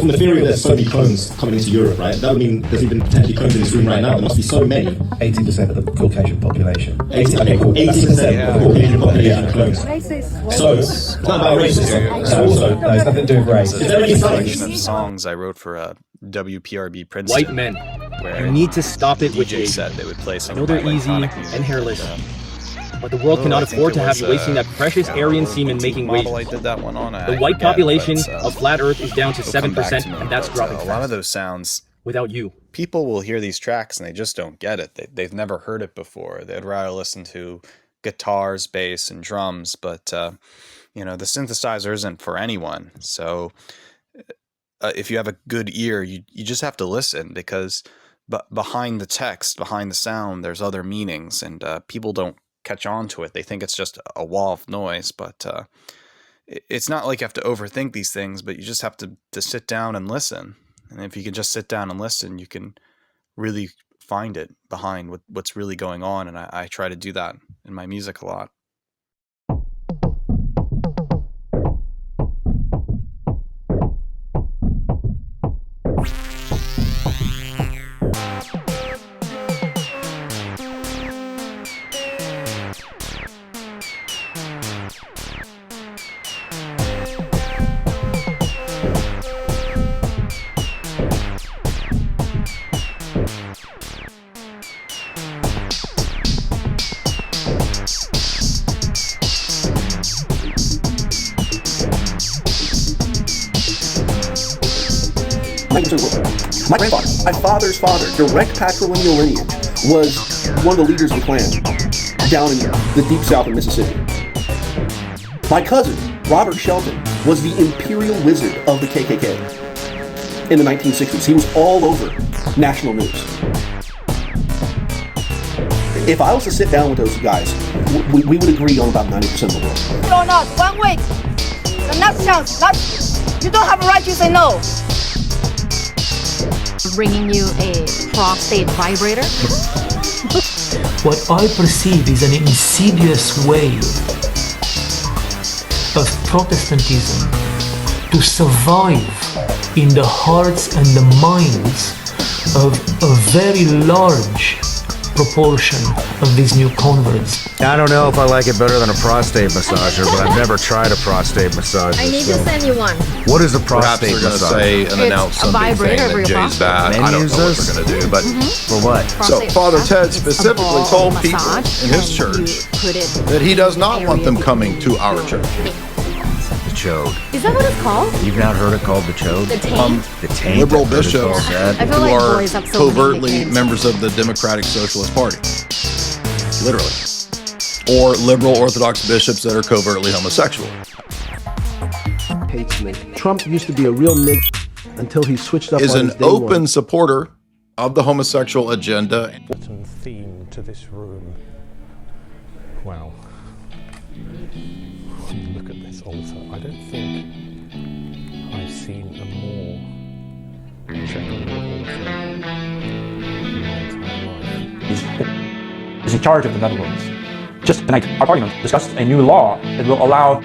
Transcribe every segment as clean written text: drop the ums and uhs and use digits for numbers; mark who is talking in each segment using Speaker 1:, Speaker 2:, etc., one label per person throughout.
Speaker 1: From the theory that there's so many clones coming into Europe, right? That would mean there's even potentially clones in this room right now. There must be so many.
Speaker 2: 80% of the Caucasian population.
Speaker 1: 80% of the Caucasian population are clones. So, it's not about racism. So also,
Speaker 2: no, it's nothing to do with race.
Speaker 1: Is there any
Speaker 3: collection of songs I wrote for WPRB Princeton?
Speaker 4: White men. You need to stop it with
Speaker 3: DJ said they would play some.
Speaker 4: I know they're easy and hairless. But the world cannot afford to have you wasting that precious Aryan semen making waves. The white population of flat Earth is down to 7%, and that's dropping fast.
Speaker 3: A lot of those sounds,
Speaker 4: without you.
Speaker 3: People will hear these tracks and they just don't get it. They've never heard it before. They'd rather listen to guitars, bass, and drums. But, you know, the synthesizer isn't for anyone. So if you have a good ear, you just have to listen, because behind the text, behind the sound, there's other meanings, and people don't catch on to it. They think it's just a wall of noise, but it's not like you have to overthink these things, but you just have to sit down and listen. And if you can just sit down and listen, you can really find it behind what's really going on. And I try to do that in my music a lot.
Speaker 5: My grandfather, my father's father, direct patrilineal lineage, was one of the leaders of the Klan down in the deep south of Mississippi. My cousin, Robert Shelton, was the imperial wizard of the KKK in the 1960s. He was all over national news. If I was to sit down with those guys, we would agree on about 90% of the world.
Speaker 6: You're not 1 week. The next chance, you don't have a right to say no.
Speaker 7: Bringing you a prostate vibrator?
Speaker 8: What I perceive is an insidious way of Protestantism to survive in the hearts and the minds of a very large proportion of these new converts.
Speaker 9: I don't know if I like it better than a prostate massager, but I've never tried a prostate massager.
Speaker 7: I need to send you one.
Speaker 9: What is a prostate massager?
Speaker 10: Perhaps they're going to say and announce something saying that Jay's bad. I don't know what they're going to do, but
Speaker 9: for what?
Speaker 10: So Father Ted specifically told people in his church that he does not want them coming to our church.
Speaker 9: The Chud.
Speaker 7: Is that what it's called?
Speaker 9: You've not heard it called the Chud?
Speaker 7: The taint?
Speaker 9: The taint.
Speaker 10: Liberal bishops
Speaker 7: who
Speaker 10: like are
Speaker 7: boys have so
Speaker 10: covertly members of the Democratic Socialist Party. Literally. Or liberal Orthodox bishops that are covertly homosexual.
Speaker 5: Hates me. Trump used to be a real nigga until he switched up
Speaker 10: is
Speaker 5: on
Speaker 10: an
Speaker 5: his day
Speaker 10: open
Speaker 5: one.
Speaker 10: supporter of the homosexual agenda.
Speaker 11: Bottom theme to this room. Wow. Look at this altar. I don't think I've seen a more genuine altar in my entire life.
Speaker 12: Is in charge of the Netherlands. Just tonight, our parliament discussed a new law that will allow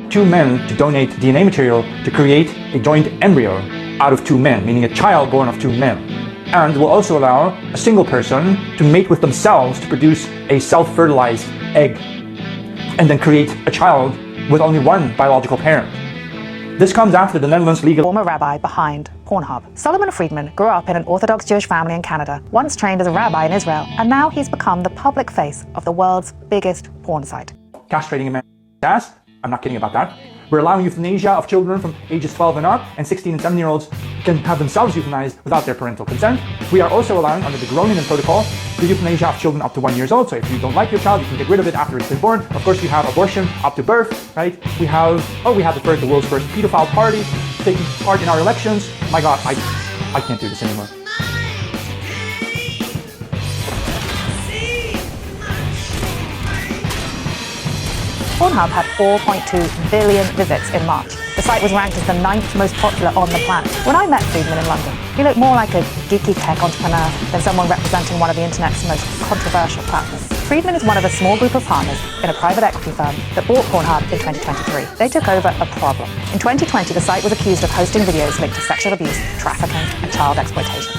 Speaker 12: two men to donate DNA material to create a joint embryo out of two men, meaning a child born of two men. And will also allow a single person to mate with themselves to produce a self-fertilized egg, and then create a child with only one biological parent. This comes after the Netherlands legal...
Speaker 13: Former rabbi behind Pornhub. Solomon Friedman grew up in an Orthodox Jewish family in Canada, once trained as a rabbi in Israel, and now he's become the public face of the world's biggest porn site.
Speaker 12: Castrating a man's ass? I'm not kidding about that. We're allowing euthanasia of children from ages 12 and up, and 16 and 17-year-olds can have themselves euthanized without their parental consent. We are also allowing, under the Groningen Protocol, the euthanasia of children up to 1 year old. So if you don't like your child, you can get rid of it after it's been born. Of course, we have abortion up to birth, right? We have the world's first pedophile party taking part in our elections. My God, I can't do this anymore.
Speaker 13: Pornhub had 4.2 billion visits in March. The site was ranked as the 9th most popular on the planet. When I met Friedman in London, he looked more like a geeky tech entrepreneur than someone representing one of the internet's most controversial platforms. Friedman is one of a small group of partners in a private equity firm that bought Pornhub in 2023. They took over a problem. In 2020, the site was accused of hosting videos linked to sexual abuse, trafficking, and child exploitation.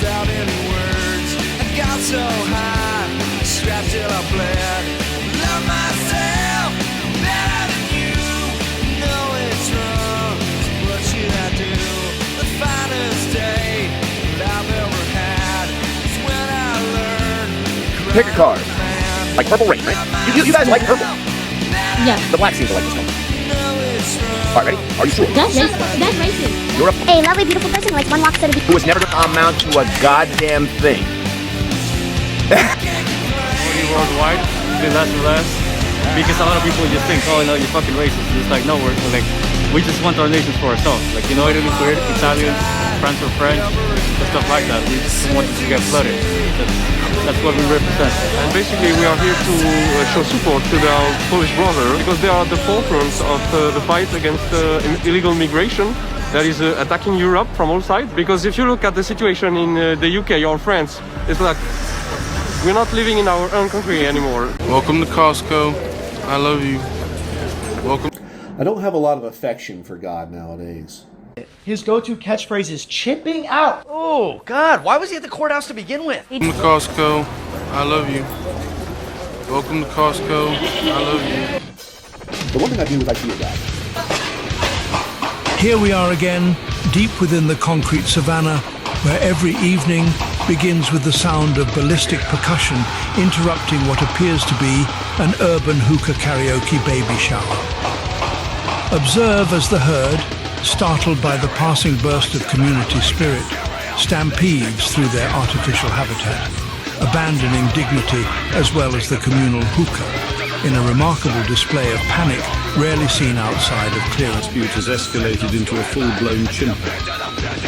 Speaker 14: Without any words, I got so high, strapped till I bled. Love myself better than you. Know it's wrong, so what should I do? The finest day that I've ever had is when I learned.
Speaker 15: Pick a card, like Purple Rain, right? You guys like purple?
Speaker 7: Yeah.
Speaker 15: The black seems to like this one. All right, ready? Are you sure?
Speaker 7: That's racist. That's racist.
Speaker 15: You're a
Speaker 6: lovely, beautiful person who likes one walk instead of
Speaker 15: who is never going to amount to a goddamn thing.
Speaker 16: Only worldwide, do less and less, because a lot of people just think, oh no, you're fucking racist. It's like, no, we're like, we just want our nations for ourselves. Like, you know, Italy, Italians, France or French, and stuff like that. We just want it to get flooded. That's what we represent.
Speaker 17: And basically we are here to show support to the Polish brother because they are at the forefront of the fight against illegal migration that is attacking Europe from all sides. Because if you look at the situation in the UK or France, it's like we're not living in our own country anymore.
Speaker 18: Welcome to Costco. I love you. Welcome.
Speaker 5: I don't have a lot of affection for God nowadays.
Speaker 19: His go-to catchphrase is chimping out. Oh, God, why was he at the courthouse to begin with?
Speaker 18: Welcome to Costco. I love you. Welcome to Costco. I love you.
Speaker 5: The one thing I do is I see a God.
Speaker 20: Here we are again, deep within the concrete savannah, where every evening begins with the sound of ballistic percussion interrupting what appears to be an urban hookah karaoke baby shower. Observe as the herd, startled by the passing burst of community spirit, stampedes through their artificial habitat, abandoning dignity as well as the communal hookah, in a remarkable display of panic rarely seen outside of clearance.
Speaker 21: The dispute has escalated into a full-blown chimping.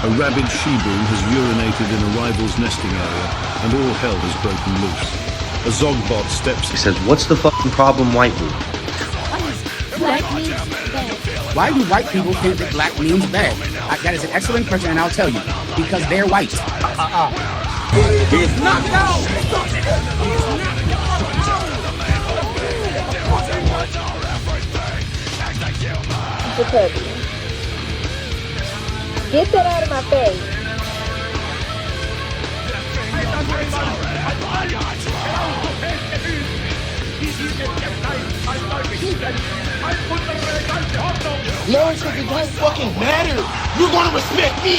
Speaker 21: A rabid she-bull has urinated in a rival's nesting area, and all hell has broken loose. A Zogbot steps...
Speaker 22: He says, what's the fucking problem, white people?
Speaker 23: Why do white people think that black means bad? That is an excellent question, and I'll tell you. Because they're white. He's knocked out!
Speaker 24: Get that out of my face.
Speaker 25: No, because it don't fucking matter. You're gonna respect me,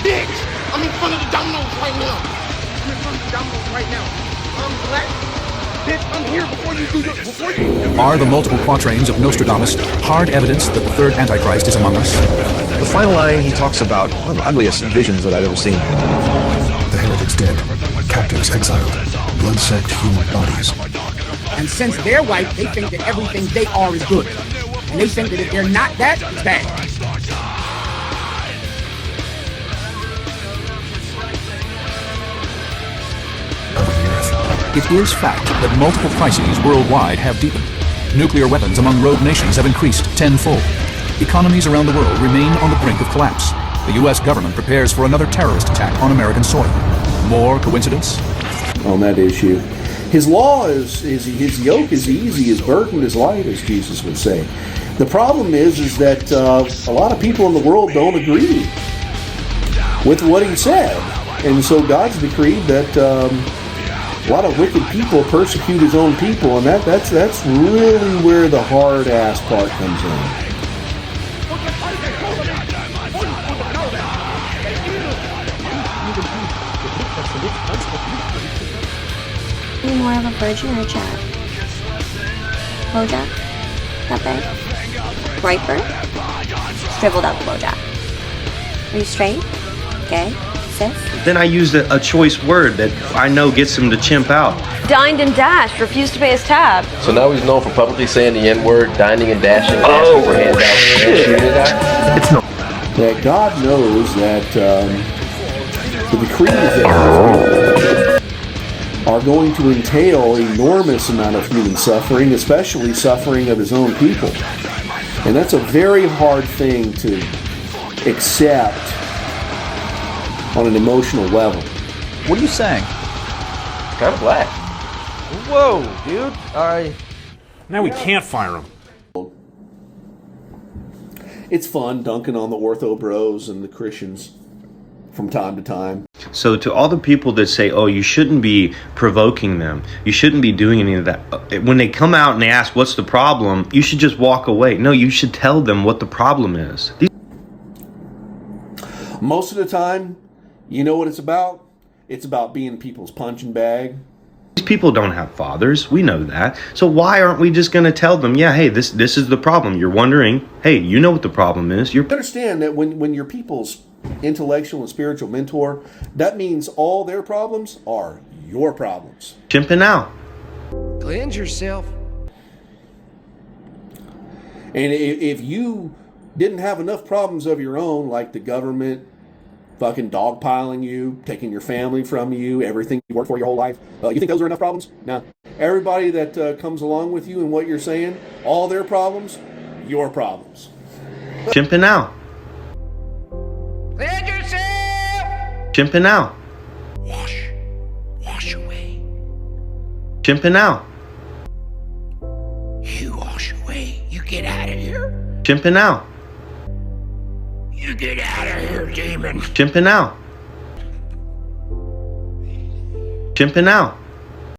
Speaker 25: bitch. I'm in front of the dominoes right now. I'm in front of the dominoes right now. I'm black. Bitch, I'm here before you do your...
Speaker 26: Are the multiple quatrains of Nostradamus hard evidence that the third Antichrist is among us?
Speaker 27: The final line, he talks about one of the ugliest visions that I've ever seen.
Speaker 28: The heretics dead, captives exiled, blood-soaked human bodies.
Speaker 23: And since they're white, they think that everything they are is good. And they think that if they're not that, it's bad.
Speaker 26: It is fact that multiple crises worldwide have deepened. Nuclear weapons among rogue nations have increased tenfold. Economies around the world remain on the brink of collapse. The U.S. government prepares for another terrorist attack on American soil. More coincidence?
Speaker 5: On that issue. His law is his yoke is easy, his burden is light, as Jesus would say. The problem is that a lot of people in the world don't agree with what he said. And so God's decreed that a lot of wicked people persecute his own people, and that's really where the hard-ass part comes in.
Speaker 24: Are you more of a virgin or a chad? Bojack? Pepe? Riper? Shriveled up Bojack. Are you straight? Gay? Cis?
Speaker 22: Then I used a choice word that I know gets him to chimp out.
Speaker 24: Dined and dashed, refused to pay his tab.
Speaker 15: So now he's known for publicly saying the N-word, dining and dashing, and asking for handouts and shooting a guy?
Speaker 5: It's not. That God knows that The decrees that are going to entail enormous amount of human suffering, especially suffering of his own people. And that's a very hard thing to accept on an emotional level.
Speaker 1: What are you saying?
Speaker 15: Kind of black.
Speaker 19: Whoa, dude. All right.
Speaker 2: Now we can't fire him.
Speaker 5: It's fun dunking on the Orthobros and the Christians from time to time.
Speaker 22: So to all the people that say, oh, you shouldn't be provoking them, you shouldn't be doing any of that, when they come out and they ask what's the problem, you should just walk away. No, you should tell them what the problem is.
Speaker 5: Most of the time, you know what it's about? It's about being people's punching bag.
Speaker 22: These people don't have fathers. We know that. So why aren't we just going to tell them, yeah, hey, this is the problem. You're wondering, hey, you know what the problem is. You
Speaker 5: understand that when you're people's intellectual and spiritual mentor, that means all their problems are your problems.
Speaker 22: Chimping out.
Speaker 25: Cleanse yourself.
Speaker 5: And if you didn't have enough problems of your own, like the government fucking dogpiling you, taking your family from you, everything you worked for your whole life, you think those are enough problems? No. Everybody that comes along with you and what you're saying, all their problems, your problems.
Speaker 22: Chimping out.
Speaker 25: Cleanse yourself.
Speaker 22: Chimping out.
Speaker 25: Wash away.
Speaker 22: Chimping out.
Speaker 25: You wash away. You get out of here.
Speaker 22: Chimping out.
Speaker 25: You get out of here, demon.
Speaker 22: Chimping out. Chimping out.